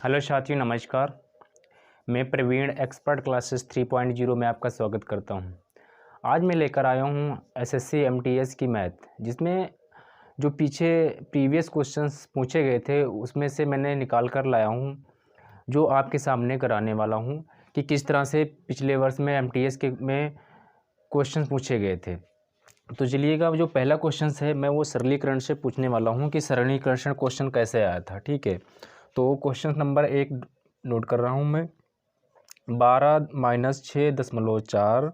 Hello साथियों, नमस्कार। मैं प्रवीण एक्सपर्ट क्लासेस 3.0 में आपका स्वागत करता हूं। आज मैं लेकर आया हूं एसएससी एमटीएस की मैथ, जिसमें जो पीछे प्रीवियस क्वेश्चंस पूछे गए थे उसमें से मैंने निकाल कर लाया हूं, जो आपके सामने कराने वाला हूं कि किस तरह से पिछले वर्ष में एमटीएस के में क्वेश्चन पूछे गए थे। तो चलिएगा, जो पहला क्वेश्चन है मैं वो सरलीकरण से पूछने वाला हूँ कि सरलीकरण क्वेश्चन कैसे आया था। ठीक है, तो क्वेश्चन नंबर 1 नोट कर रहा हूँ मैं। 12-6.4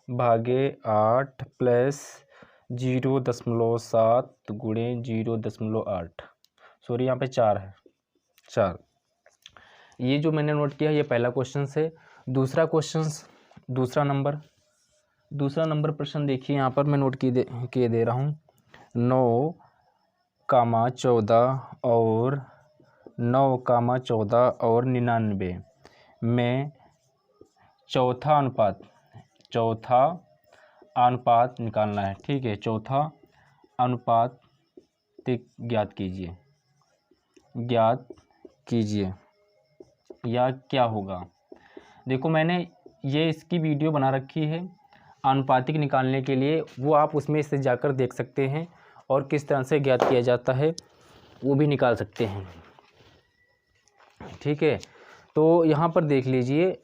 भागे 8 प्लस 0.7 गुणे 0.8, सॉरी यहाँ पे 4 है, 4। ये जो मैंने नोट किया ये पहला क्वेश्चन है। दूसरा क्वेश्चन, दूसरा नंबर प्रश्न देखिए, यहाँ पर मैं नोट किए दे रहा हूँ। 9,14 और 9,14 और 99 में चौथा अनुपात निकालना है। ठीक है, चौथा अनुपात ज्ञात कीजिए या क्या होगा। देखो, मैंने ये इसकी वीडियो बना रखी है आनुपातिक निकालने के लिए, वो आप उसमें से जाकर देख सकते हैं और किस तरह से ज्ञात किया जाता है वो भी निकाल सकते हैं। ठीक है, तो यहाँ पर देख लीजिए,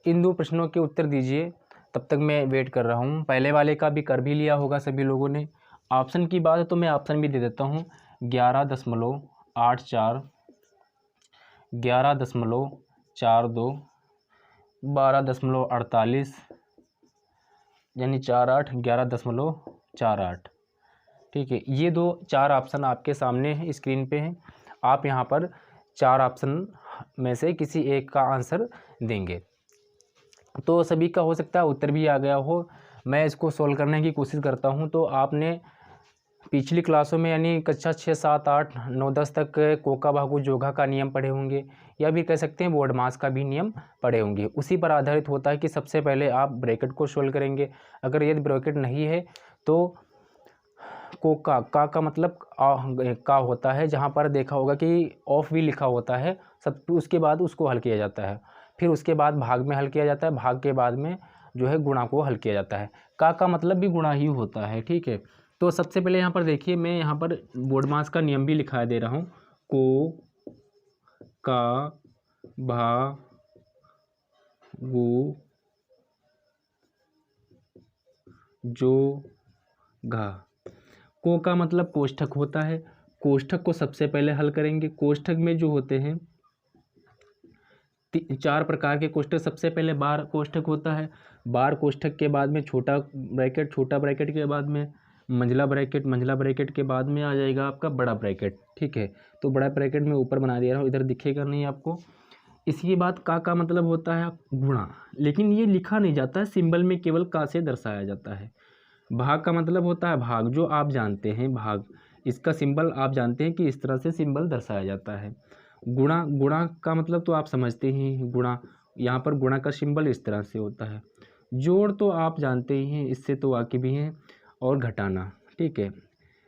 इन दो प्रश्नों के उत्तर दीजिए, तब तक मैं वेट कर रहा हूँ। पहले वाले का भी कर भी लिया होगा सभी लोगों ने। ऑप्शन की बात है तो मैं ऑप्शन भी दे देता हूँ। 11.84, 11.42, 12.48 यानी 48, 11.48। ठीक है, ये दो 4 ऑप्शन आपके सामने है, स्क्रीन पे हैं। आप यहाँ पर 4 ऑप्शन में से किसी एक का आंसर देंगे, तो सभी का हो सकता है उत्तर भी आ गया हो। मैं इसको सोल्व करने की कोशिश करता हूँ। तो आपने पिछली क्लासों में यानी कक्षा 6, 7, 8, 9, 10 तक कोका भागू जोघा का नियम पढ़े होंगे, या भी कह सकते हैं बोर्ड मास का भी नियम पढ़े होंगे। उसी पर आधारित होता है कि सबसे पहले आप ब्रैकेट को सोल्व करेंगे। अगर यदि ब्रैकेट नहीं है तो कोका का मतलब का होता है, जहाँ पर देखा होगा कि ऑफ भी लिखा होता है सब, उसके बाद उसको हल किया जाता है। फिर उसके बाद भाग में हल किया जाता है, भाग के बाद में जो है गुणा को हल किया जाता है। का मतलब भी गुणा ही होता है। ठीक है, तो सबसे पहले यहाँ पर देखिए, मैं यहाँ पर बोर्ड मास का नियम भी लिखा दे रहा हूँ। को का भा गु जो घा। को का मतलब कोष्ठक होता है। कोष्ठक को सबसे पहले हल करेंगे। कोष्ठक में जो होते हैं 4 प्रकार के कोष्ठक। सबसे पहले बार कोष्ठक होता है। बार कोष्ठक के बाद में छोटा ब्रैकेट के बाद में मंझला ब्रैकेट के बाद में आ जाएगा आपका बड़ा ब्रैकेट। ठीक है, तो बड़ा ब्रैकेट में ऊपर बना दे रहा हूँ, इधर दिखेगा नहीं आपको। इसके बाद का मतलब होता है गुणा, लेकिन ये लिखा नहीं जाता है, सिंबल में केवल का से दर्शाया जाता है। भाग का मतलब होता है भाग, जो आप जानते हैं भाग, इसका सिंबल आप जानते हैं कि इस तरह से सिंबल दर्शाया जाता है। गुणा का मतलब तो आप समझते ही, गुणा, यहाँ पर गुणा का सिंबल इस तरह से होता है। जोड़ तो आप जानते ही हैं, इससे तो वाकिफ भी हैं। और घटाना, ठीक है,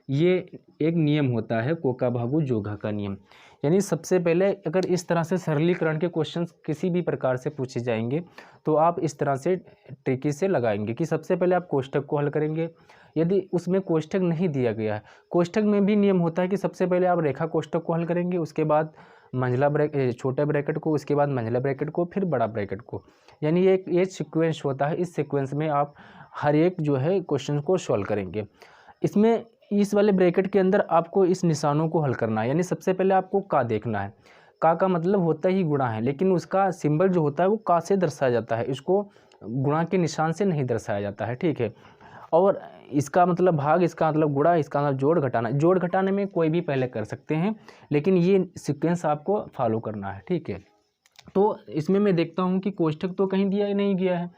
ये एक नियम होता है कोका भागु जोघा का नियम। यानी सबसे पहले अगर इस तरह से सरलीकरण के क्वेश्चंस किसी भी प्रकार से पूछे जाएंगे तो आप इस तरह से ट्रिकी से लगाएंगे कि सबसे पहले आप कोष्ठक को हल करेंगे। यदि उसमें कोष्ठक नहीं दिया गया है, कोष्ठक में भी नियम होता है कि सबसे पहले आप रेखा कोष्ठक को हल करेंगे, उसके बाद छोटे ब्रैकेट को, उसके बाद मंझला ब्रैकेट को, फिर बड़ा ब्रैकेट को। यानी ये सीक्वेंस होता है। इस सीक्वेंस में आप हर एक जो है क्वेश्चन को सॉल्व करेंगे। इसमें इस वाले ब्रैकेट के अंदर आपको इस निशानों को हल करना है। यानी सबसे पहले आपको का देखना है। का मतलब होता ही गुणा है, लेकिन उसका सिंबल जो होता है वो का से दर्शाया जाता है, इसको गुणा के निशान से नहीं दर्शाया जाता है। ठीक है, और इसका मतलब भाग, इसका मतलब गुणा, इसका मतलब जोड़ घटाना। जोड़ घटाने में कोई भी पहले कर सकते हैं, लेकिन ये सीक्वेंस आपको फॉलो करना है। ठीक है, तो इसमें मैं देखता हूँ कि कोष्ठक तो कहीं दिया नहीं गया है,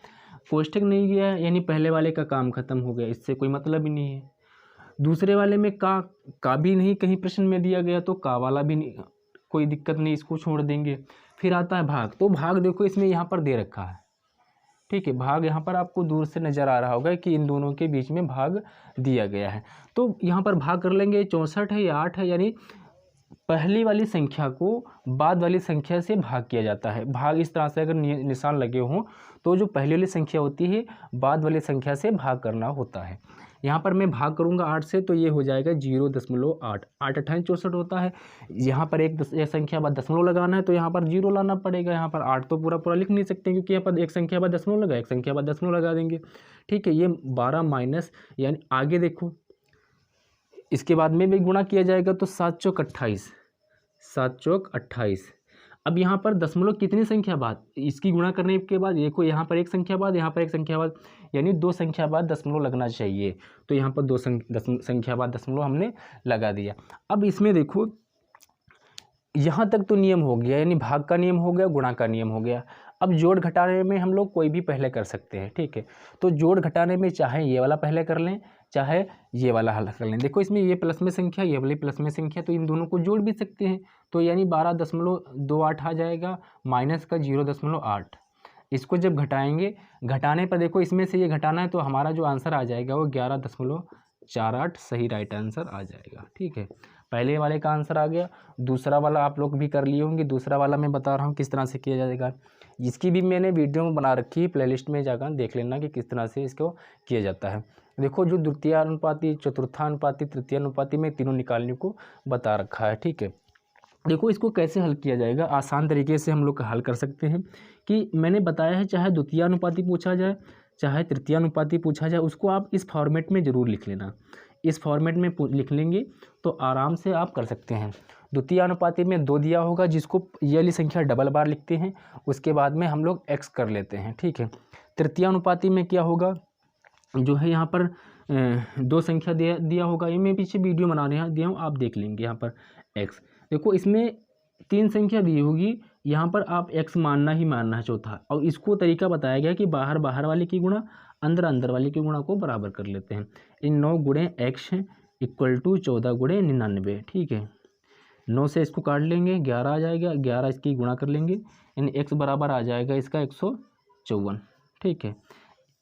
कोष्ठक नहीं गया है, यानी पहले वाले का काम खत्म हो गया, इससे कोई मतलब ही नहीं है। दूसरे वाले में का भी नहीं कहीं प्रश्न में दिया गया, तो का वाला भी नहीं, कोई दिक्कत नहीं, इसको छोड़ देंगे। फिर आता है भाग, तो भाग देखो इसमें यहाँ पर दे रखा है। ठीक है, भाग यहाँ पर आपको दूर से नज़र आ रहा होगा कि इन दोनों के बीच में भाग दिया गया है। तो यहाँ पर भाग कर लेंगे, 64 है या 8 है, यानी पहली वाली संख्या को बाद वाली संख्या से भाग किया जाता है। भाग इस तरह से अगर निशान लगे हों तो जो पहली वाली संख्या होती है बाद वाली संख्या से भाग करना होता है। यहाँ पर मैं भाग करूँगा 8 से तो ये हो जाएगा 0.8। 8 अट्ठाईस 64 होता है। यहाँ पर एक संख्या बाद दशमलव लगाना है तो यहाँ पर 0 लाना पड़ेगा। यहाँ पर 8 तो पूरा पूरा लिख नहीं सकते क्योंकि यहाँ पर एक संख्या बाद दशमलव लगा, एक संख्या बाद दशमलव लगा देंगे। ठीक है, ये 12 माइनस यानी आगे देखो इसके बाद में भी गुणा किया जाएगा तो 7 चौक 28, 7 चौक 28। अब यहाँ पर दशमलव कितनी संख्या बाद, इसकी गुणा करने के बाद देखो यहाँ पर एक संख्या बाद, यहाँ पर एक संख्या बाद, यानी 2 संख्या बाद दशमलव लगना चाहिए। तो यहाँ पर 2 संख्या बाद दशमलव हमने लगा दिया। अब इसमें देखो यहाँ तक तो नियम हो गया, यानी भाग का नियम हो गया, गुणा का नियम हो गया। अब जोड़ घटाने में हम लोग कोई भी पहले कर सकते हैं। ठीक है, तो जोड़ घटाने में चाहे ये वाला पहले कर लें चाहे ये वाला हल कर लें। देखो इसमें ये प्लस में संख्या, ये वाली प्लस में संख्या, तो इन दोनों को जोड़ भी सकते हैं। तो यानी 12.28 आ जाएगा माइनस का 0.8। इसको जब घटाएंगे, घटाने पर देखो इसमें से ये घटाना है तो हमारा जो आंसर आ जाएगा वो 11.48 सही राइट आंसर आ जाएगा। ठीक है, पहले वाले का आंसर आ गया। दूसरा वाला आप लोग भी कर लिए होंगे, दूसरा वाला मैं बता रहा हूँ किस तरह से किया जाएगा। इसकी भी मैंने वीडियो में बना रखी है, प्लेलिस्ट में जाकर देख लेना कि किस तरह से इसको किया जाता है। देखो जो द्वितीयानुपाती, चतुर्थानुपाती, तृतीयानुपाती में तीनों निकालने को बता रखा है। ठीक है, देखो इसको कैसे हल किया जाएगा, आसान तरीके से हम लोग हल कर सकते हैं कि मैंने बताया है चाहे द्वितीयानुपाती पूछा जाए चाहे तृतीयानुपाती पूछा जाए, उसको आप इस फॉर्मेट में ज़रूर लिख लेना। इस फॉर्मेट में लिख लेंगे तो आराम से आप कर सकते हैं। द्वितीयानुपाती में 2 दिया होगा जिसको ये वाली संख्या डबल बार लिखते हैं, उसके बाद में हम लोग x कर लेते हैं। ठीक है, तृतीयानुपाती में क्या होगा, जो है यहाँ पर 2 संख्या दिया होगा, ये मैं पीछे वीडियो बना रहा दिया हूँ, आप देख लेंगे। यहाँ पर x देखो इसमें 3 संख्या दी होगी, यहाँ पर आप x मानना ही मानना है चौथा। और इसको तरीका बताया गया कि बाहर बाहर वाले की गुणा अंदर अंदर वाले की गुणा को बराबर कर लेते हैं। इन 9 गुणे x इक्वल टू 14 गुणे 99। ठीक है, 9 से इसको काट लेंगे, 11 आ जाएगा, 11 इसकी गुणा कर लेंगे, इन x बराबर आ जाएगा इसका 154। ठीक है,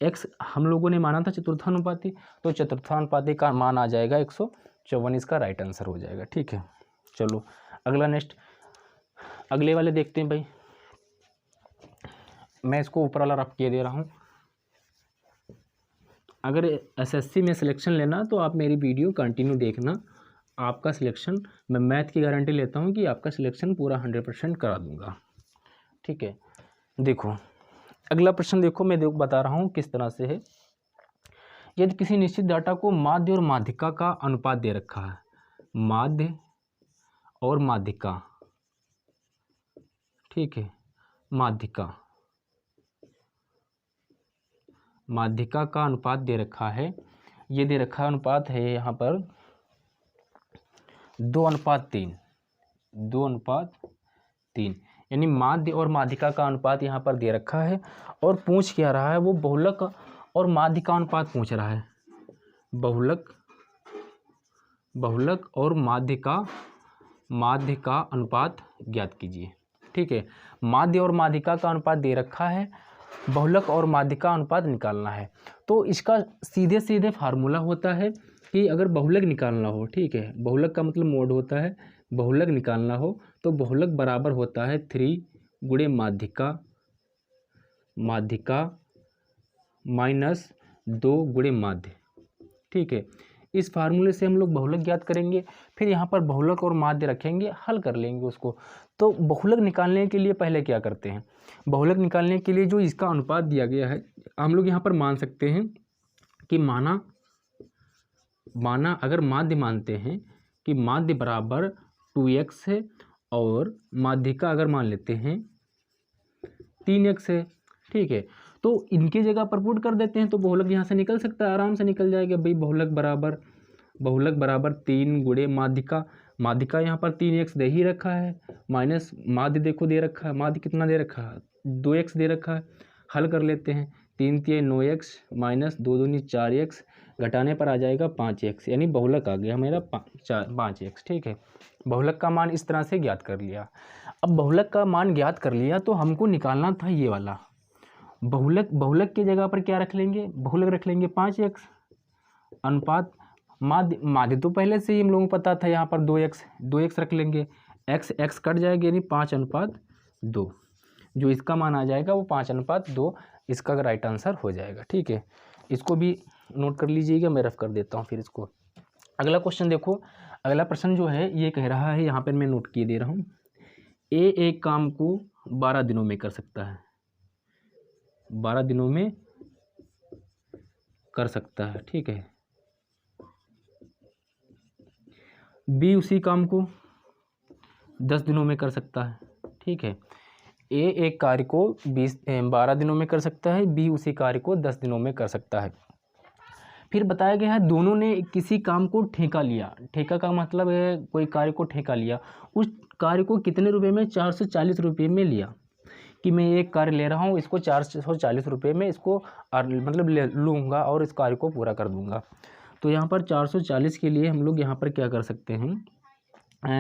x हम लोगों ने माना था चतुर्थानुपाती, तो चतुर्थानुपाती का मान आ जाएगा 154, इसका राइट आंसर हो जाएगा। ठीक है, चलो अगला नेक्स्ट अगले वाले देखते हैं भाई। मैं इसको ऊपर वाला रफ किए दे रहा हूँ। अगर एसएससी में सिलेक्शन लेना तो आप मेरी वीडियो कंटिन्यू देखना, आपका सिलेक्शन मैं मैथ की गारंटी लेता हूँ कि आपका सिलेक्शन पूरा 100% करा दूंगा। ठीक है, देखो अगला प्रश्न देखो, मैं बता रहा हूँ किस तरह से है। यदि किसी निश्चित डाटा को माध्य और माध्यिका का अनुपात दे रखा है, माध्य और माध्यिका, ठीक है, माध्यिका का अनुपात दे रखा है। ये दे रखा अनुपात है यहाँ पर 2:3, 2:3, यानी माध्य और माध्यिका का अनुपात यहाँ पर दे रखा है। और पूछ क्या रहा है, वो बहुलक और माध्य का अनुपात पूछ रहा है। बहुलक और माध्य का अनुपात ज्ञात कीजिए। ठीक है, माध्य और माध्यिका का अनुपात दे रखा है, बहुलक और माध्य का अनुपात निकालना है। तो इसका सीधे सीधे फार्मूला होता है कि अगर बहुलक निकालना हो, ठीक है, बहुलक का मतलब मोड होता है, बहुलक निकालना हो तो बहुलक बराबर होता है 3 गुणे माध्यिका माइनस 2 गुणे माध्य। ठीक है, इस फार्मूले से हम लोग बहुलक ज्ञात करेंगे, फिर यहाँ पर बहुलक और माध्य रखेंगे, हल कर लेंगे उसको। तो बहुलक निकालने के लिए पहले क्या करते हैं, बहुलक निकालने के लिए जो इसका अनुपात दिया गया है हम लोग यहाँ पर मान सकते हैं कि माना अगर माध्य मानते हैं कि माध्य बराबर 2x है और माध्यिका अगर मान लेते हैं 3x है। ठीक है, तो इनकी जगह पर पुट कर देते हैं तो बहुलक यहाँ से निकल सकता है, आराम से निकल जाएगा भाई। बहुलक बराबर 3 गुणे माध्यिका यहाँ पर 3x दे ही रखा है, माइनस माध्य देखो दे रखा है, माध्य कितना दे रखा है 2x दे रखा है। हल कर लेते हैं, 3 × 9x माइनस 2 दूनी 4x, घटाने पर आ जाएगा 5x, यानी बहुलक आ गया मेरा 5x। ठीक है, बहुलक का मान इस तरह से ज्ञात कर लिया। अब बहुलक का मान ज्ञात कर लिया तो हमको निकालना था ये वाला बहुलक की जगह पर क्या रख लेंगे, बहुलक रख लेंगे 5x, अनुपात माध्य तो पहले से ही हम लोगों को पता था, यहाँ पर 2x रख लेंगे, x कट जाएगा यानी 5:2, जो इसका मान आ जाएगा वो 5:2 इसका राइट आंसर हो जाएगा। ठीक है, इसको भी नोट कर लीजिएगा, मैं रफ कर देता हूँ फिर इसको। अगला क्वेश्चन देखो, अगला प्रश्न जो है ये कह रहा है, यहाँ पर मैं नोट किए दे रहा हूँ, एक काम को 12 दिनों में कर सकता है, 12 दिनों में कर सकता है। ठीक है, बी उसी काम को 10 दिनों में कर सकता है। ठीक है, ए एक कार्य को 12 दिनों में कर सकता है, बी उसी कार्य को 10 दिनों में कर सकता है। फिर बताया गया है दोनों ने किसी काम को ठेका लिया। ठेका का मतलब है कोई कार्य को ठेका लिया, उस कार्य को कितने रुपए में, 440 रुपये में लिया, कि मैं एक कार्य ले रहा हूँ, इसको 440 रुपये में इसको मतलब ले लूँगा और इस कार्य को पूरा कर दूँगा। तो यहाँ पर 440 के लिए हम लोग यहाँ पर क्या कर सकते हैं,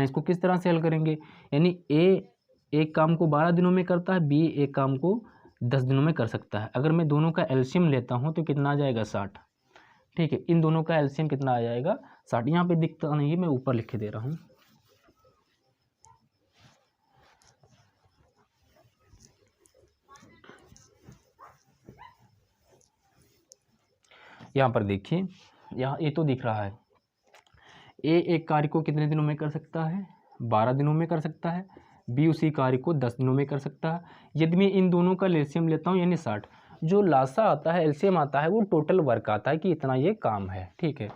इसको किस तरह से हल करेंगे, यानी ए एक काम को 12 दिनों में करता है, बी एक काम को 10 दिनों में कर सकता है। अगर मैं दोनों का एलसीएम लेता हूँ तो कितना आ जाएगा, 60। ठीक है, इन दोनों का एलसीएम कितना आ जाएगा, 60। यहाँ पे दिखता नहीं है, मैं ऊपर लिख के दे रहा हूँ। यहाँ पर देखिए, यहाँ ये तो दिख रहा है, ए एक कार्य को कितने दिनों में कर सकता है, 12 दिनों में कर सकता है, बी उसी कार्य को 10 दिनों में कर सकता है। यदि मैं इन दोनों का एलसीएम लेता हूँ यानी 60, जो लासा आता है, एलसीएम आता है, वो टोटल वर्क आता है कि इतना ये काम है। ठीक है,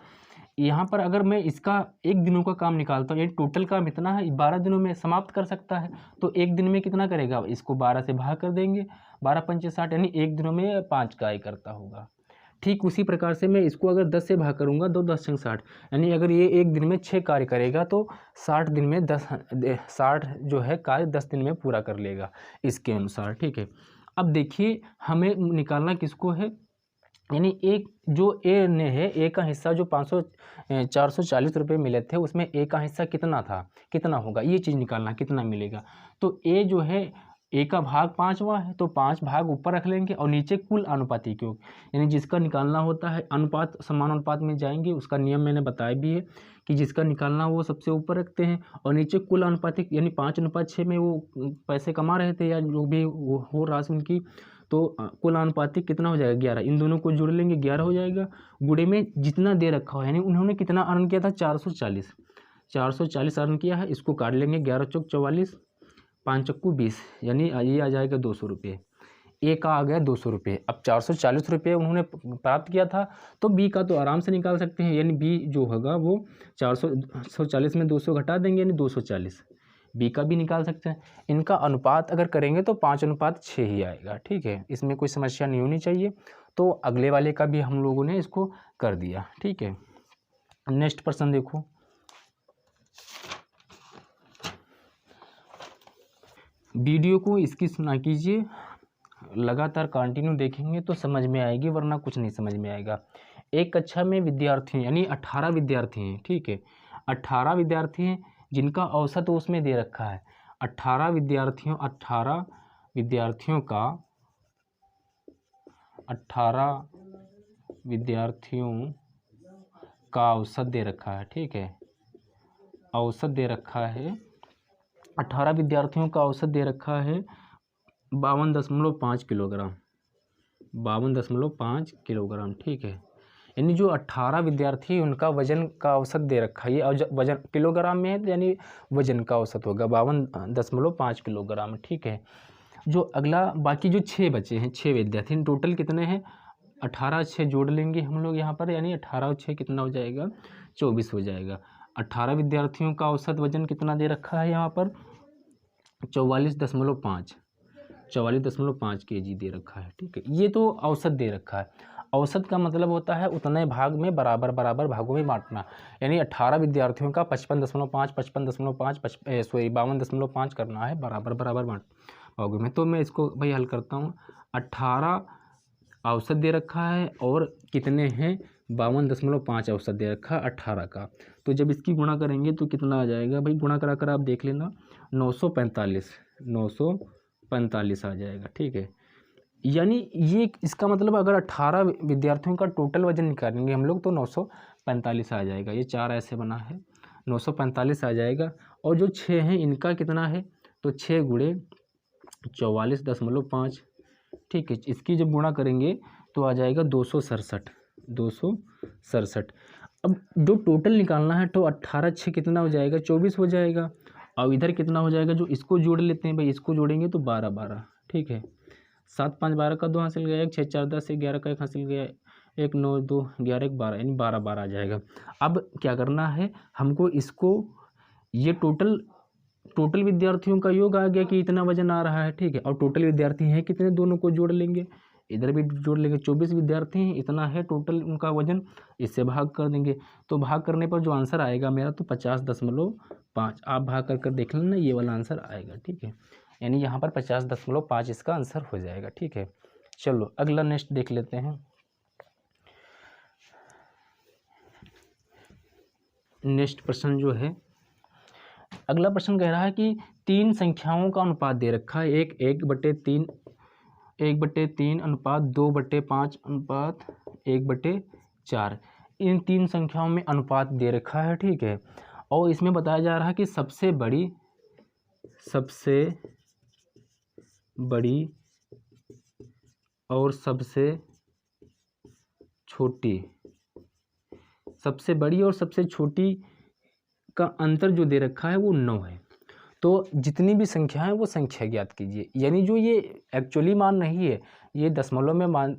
यहाँ पर अगर मैं इसका एक दिनों का काम निकालता हूँ, यानी टोटल काम इतना है, 12 दिनों में समाप्त कर सकता है, तो एक दिन में कितना करेगा, इसको 12 से भाग कर देंगे, 12 पंचे 60, यानी एक दिनों में 5 कार्य करता होगा। ठीक उसी प्रकार से मैं इसको अगर 10 से भाग करूँगा तो 10 छंग 60, यानी अगर ये एक दिन में 6 कार्य करेगा तो 60 दिन में 60 जो है कार्य 10 दिन में पूरा कर लेगा इसके अनुसार। ठीक है, अब देखिए हमें निकालना किसको है, यानी एक जो ए ने है, ए का हिस्सा जो 440 रुपये मिले थे उसमें ए का हिस्सा कितना था, कितना होगा, ये चीज़ निकालना, कितना मिलेगा। तो ए जो है, ए का भाग 5वां है, तो 5 भाग ऊपर रख लेंगे और नीचे कुल अनुपातिक योग, यानी जिसका निकालना होता है अनुपात समान अनुपात में जाएंगे, उसका नियम मैंने बताया भी है कि जिसका निकालना वो सबसे ऊपर रखते हैं, और नीचे कुल अनुपातिक, यानी 5:6 में वो पैसे कमा रहे थे या जो भी हो राशि उनकी, तो कुल अनुपातिक कितना हो जाएगा, 11। इन दोनों को जोड़ लेंगे, 11 हो जाएगा, गुणे में जितना दे रखा हो, यानी उन्होंने कितना अर्न किया था, 440 अर्न किया है, इसको काट लेंगे, 11 चौक 44, 5 चक्कू 20, यानी ये आ जाएगा 200 रुपये। ए का आ गया 200 रुपये। अब 440 रुपये उन्होंने प्राप्त किया था, तो बी का तो आराम से निकाल सकते हैं, यानी बी जो होगा वो 440 में 200 घटा देंगे, यानी 240, बी का भी निकाल सकते हैं। इनका अनुपात अगर करेंगे तो 5:6 ही आएगा। ठीक है, इसमें कोई समस्या नहीं होनी चाहिए। तो अगले वाले का भी हम लोगों ने इसको कर दिया। ठीक है, नेक्स्ट प्रश्न देखो, वीडियो को इसकी सुना कीजिए, लगातार कंटिन्यू देखेंगे तो समझ में आएगी, वरना कुछ नहीं समझ में आएगा। एक कक्षा में विद्यार्थी यानी 18 विद्यार्थी हैं। ठीक है, 18 विद्यार्थी हैं जिनका औसत उसमें दे रखा है। 18 विद्यार्थियों का औसत दे रखा है। ठीक है, औसत दे रखा है, 18 विद्यार्थियों का औसत दे रखा है 52.5 किलोग्राम, 52.5 किलोग्राम। ठीक है, यानी जो 18 विद्यार्थी उनका वजन का औसत दे रखा है, ये वजन किलोग्राम में है, यानी वजन का औसत होगा 52.5 किलोग्राम। ठीक है, जो अगला बाकी जो 6 बचे हैं, 6 विद्यार्थी, टोटल कितने हैं, 18 6 जोड़ लेंगे हम लोग यहाँ पर, यानी 18 और 6 कितना हो जाएगा, 24 हो जाएगा। 18 विद्यार्थियों का औसत वजन कितना दे रखा है यहाँ पर, 44.5 kg दे रखा है। ठीक है, ये तो औसत दे रखा है। औसत का मतलब होता है उतने भाग में बराबर भागों में बांटना, यानी 18 विद्यार्थियों का 52.5 करना है, बराबर भागों में। तो मैं इसको भाई हल करता हूँ, 18 औसत दे रखा है और कितने हैं, 52.5 औसत दे रखा है 18 का। तो जब इसकी गुणा करेंगे तो कितना आ जाएगा भाई, गुणा करा कर आप देख लेना, 945 आ जाएगा। ठीक है, यानी ये इसका मतलब अगर 18 विद्यार्थियों का टोटल वजन निकालेंगे हम लोग तो 945 आ जाएगा। ये 4 ऐसे बना है, 945 आ जाएगा। और जो 6 हैं इनका कितना है, तो 6 गुणे 44.5, ठीक है। इसकी जब गुणा करेंगे तो आ जाएगा 267, 267। अब जो टोटल निकालना है तो 18 6 कितना हो जाएगा, 24 हो जाएगा। और इधर कितना हो जाएगा, जो इसको जोड़ लेते हैं भाई, इसको जोड़ेंगे तो 12 12, ठीक है। 7 5 12 का 2 हासिल गया, 1 6 4 10 11 का 1 हासिल गया, 1 9 2 11 1 12, यानी 12 12 आ जाएगा। अब क्या करना है हमको, इसको ये टोटल विद्यार्थियों का योग आ गया कि इतना वजन आ रहा है, ठीक है। और टोटल विद्यार्थी हैं कितने, दोनों को जोड़ लेंगे, इधर भी जोड़ लेंगे, 24 विद्यार्थी हैं, इतना है टोटल उनका वजन, इससे भाग कर देंगे। तो भाग करने पर जो आंसर आएगा मेरा, तो 50.5, आप भाग कर देख लेना, ये वाला आंसर आएगा, ठीक है। यानी यहाँ पर 50.5 इसका आंसर हो जाएगा, ठीक है। चलो अगला नेक्स्ट देख लेते हैं। नेक्स्ट प्रश्न जो है, अगला प्रश्न कह रहा है कि 3 संख्याओं का अनुपात दे रखा है, 1/3, 1/3 अनुपात 2/5 अनुपात 1/4। इन 3 संख्याओं में अनुपात दे रखा है, ठीक है। और इसमें बताया जा रहा है कि सबसे बड़ी और सबसे छोटी का अंतर जो दे रखा है वो 9 है। तो जितनी भी संख्या है वो संख्या ज्ञात कीजिए। यानी जो ये एक्चुअली मान नहीं है, ये दशमलव में मान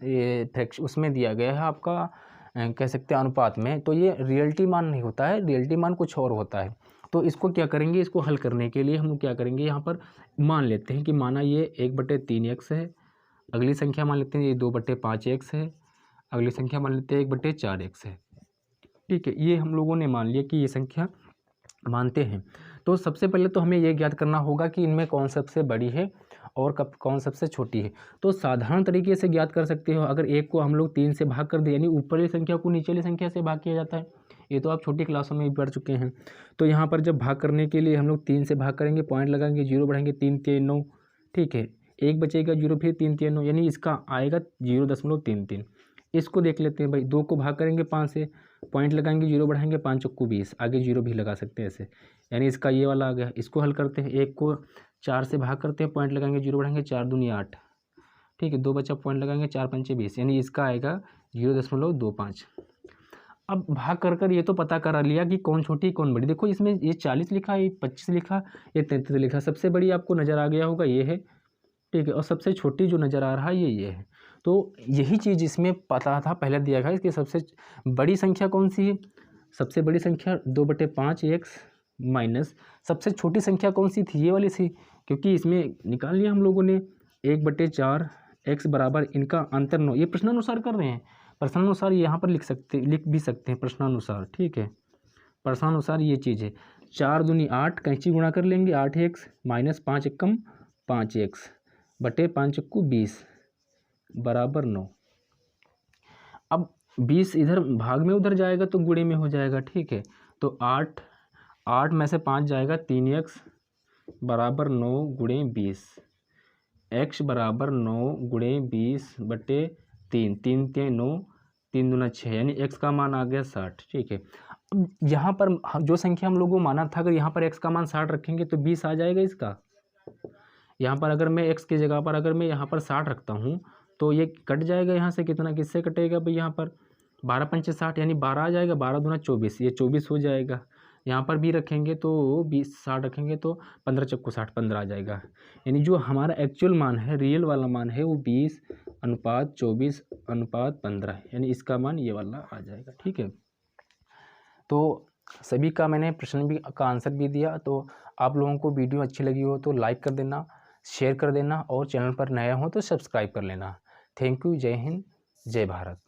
उसमें दिया गया है आपका, कह सकते हैं अनुपात में, तो ये रियलिटी मान नहीं होता है, रियलिटी मान कुछ और होता है। तो इसको क्या करेंगे, इसको हल करने के लिए हम लोग क्या करेंगे, यहाँ पर मान लेते हैं कि माना ये 1/3x है, अगली संख्या मान लेते हैं ये 2/5x है, अगली संख्या मान लेते हैं 1/4x है, ठीक है। ये हम लोगों ने मान लिया कि ये संख्या मानते हैं। तो सबसे पहले तो हमें ये ज्ञात करना होगा कि इनमें कौन सबसे बड़ी है और कौन सबसे छोटी है। तो साधारण तरीके से ज्ञात कर सकते हो, अगर एक को हम लोग 3 से भाग कर दें, यानी ऊपर वाली संख्या को नीचे वाली संख्या से भाग किया जाता है, ये तो आप छोटी क्लासों में भी पढ़ चुके हैं। तो यहाँ पर जब भाग करने के लिए हम लोग 3 से भाग करेंगे, पॉइंट लगाएंगे, 0 बढ़ाएंगे, 3 3 9, ठीक है। 1 बचेगा 0, फिर 3 3 9, यानी इसका आएगा 0.33। इसको देख लेते हैं भाई, 2 को भाग करेंगे 5 से, पॉइंट लगाएंगे, 0 बढ़ाएंगे, 5 चौको 20, आगे 0 भी लगा सकते हैं ऐसे, यानी इसका ये वाला आ गया। इसको हल करते हैं, 1 को 4 से भाग करते हैं, पॉइंट लगाएंगे, 0 बढ़ाएंगे, 4 दूनी 8, ठीक है। 2 बचा, पॉइंट लगाएंगे, 4 पंचे 20, यानी इसका आएगा 0.25। अब भाग कर ये तो पता करा लिया कि कौन छोटी कौन बड़ी। देखो इसमें ये 40 लिखा, ये 25 लिखा, ये 33 लिखा, सबसे बड़ी आपको नज़र आ गया होगा ये है, ठीक है। और सबसे छोटी जो नज़र आ रहा है ये है। तो यही चीज़ इसमें पता था, पहले दिया गया कि सबसे बड़ी संख्या कौन सी है, सबसे बड़ी संख्या 2/5x माइनस सबसे छोटी संख्या कौन सी थी, ये वाली थी, क्योंकि इसमें निकाल लिया हम लोगों ने 1/4x बराबर इनका अंतर 9। ये प्रश्नानुसार कर रहे हैं, प्रश्नानुसार यहाँ पर लिख भी सकते हैं प्रश्नानुसार, ठीक है। प्रश्नानुसार ये चीज़ है, 4 दूनी 8, कैंची गुणा कर लेंगे, 8x माइनस 5 एकम 5x बटे 5 चक्कू 20 बराबर 9। अब 20 इधर भाग में उधर जाएगा तो गुणे में हो जाएगा, ठीक है। तो 8 में से 5 जाएगा, 3x बराबर 9 गुणे 20, x बराबर 9 गुणे 20 बटे 3, 3 3 9, 3 दूना 6, यानी x का मान आ गया 60, ठीक है। अब यहाँ पर जो संख्या हम लोगों को माना था, अगर यहाँ पर x का मान 60 रखेंगे तो 20 आ जाएगा इसका। यहाँ पर अगर मैं x की जगह पर अगर मैं यहाँ पर 60 रखता हूँ तो ये कट जाएगा, यहाँ से कितना, किससे कटेगा भाई, यहाँ पर 12 पंचे 60, यानी 12 आ जाएगा, 12 दूना 24, ये 24 हो जाएगा। यहाँ पर भी रखेंगे तो 20 60 रखेंगे तो 15 चक्कू 60, 15 आ जाएगा। यानी जो हमारा एक्चुअल मान है, रियल वाला मान है, वो 20:24:15, यानी इसका मान ये वाला आ जाएगा, ठीक है। तो सभी का मैंने प्रश्न भी का आंसर भी दिया। तो आप लोगों को वीडियो अच्छी लगी हो तो लाइक कर देना, शेयर कर देना, और चैनल पर नया हो तो सब्सक्राइब कर लेना। Thank you. जय हिंद, जय भारत।